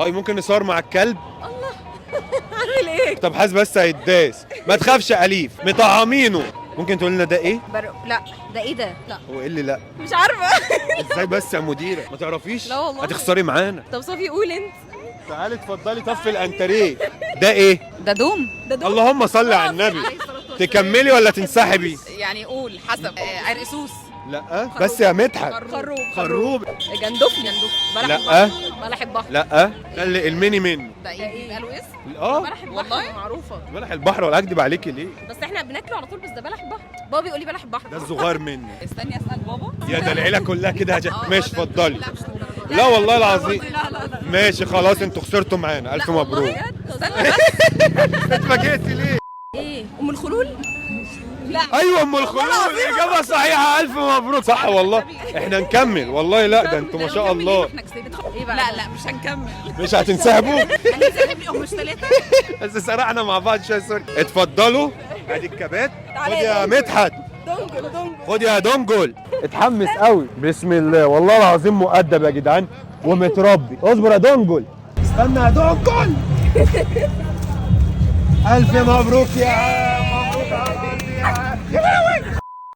ممكن نصور مع الكلب. الله عامل ايه؟ طب حاسس بس هيتداس، ما تخافش اليف، مطعمينه. ممكن تقول لنا ده ايه؟ لا ده ايه ده؟ لا هو ايه اللي لا؟ مش عارفه. ازاي بس يا مديره ما تعرفيش؟ لا والله. هتخسري معانا. طب صافي قول انت. تعالي اتفضلي طفي الانتريه. ده ايه؟ ده دوم. ده دول اللهم صل على النبي. تكملي ولا تنسحبي؟ يعني قول حسب. عرقسوس. لا بس يا مدحت. خروب. جندفلي بلح لا. البحر. بلح البحر. لا خلي الميني منه. ده ايه بيبقى له اسم؟ بلح البحر والله؟ معروفه. بلح البحر ولا اكدب عليكي ليه؟ بس احنا بناكله على طول، بس ده بلح البحر. بابا بيقول لي بلح البحر. ده الصغير منه. استني اسال بابا. يا ده العيله كلها كده ماشي اتفضلي. لا مش للدرجة دي. لا والله العظيم. لا ماشي خلاص انتوا خسرتوا معانا، الف مبروك. استنى بس. اتفاجئتي ليه؟ ايه ام الخلول؟ لا ايوه ام الخلول، اجابه صحيحه، الف مبروك. صح والله. احنا نكمل والله. لا ده انتوا ما شاء الله. احنا كسبنا. ايه بقى؟ لا مش هنكمل. مش هتنسحبوا. هننسحب لهم مش ثلاثه. بس سرعنا مع بعض شويه. سوري اتفضلوا. ادي الكبات. خد يا مدحت. دونجل خد يا دونجل. اتحمس قوي. بسم الله والله العظيم مؤدب يا جدعان ومتربي. اصبر يا دونجل. استنى يا دونجل. الف مبروك يا عم.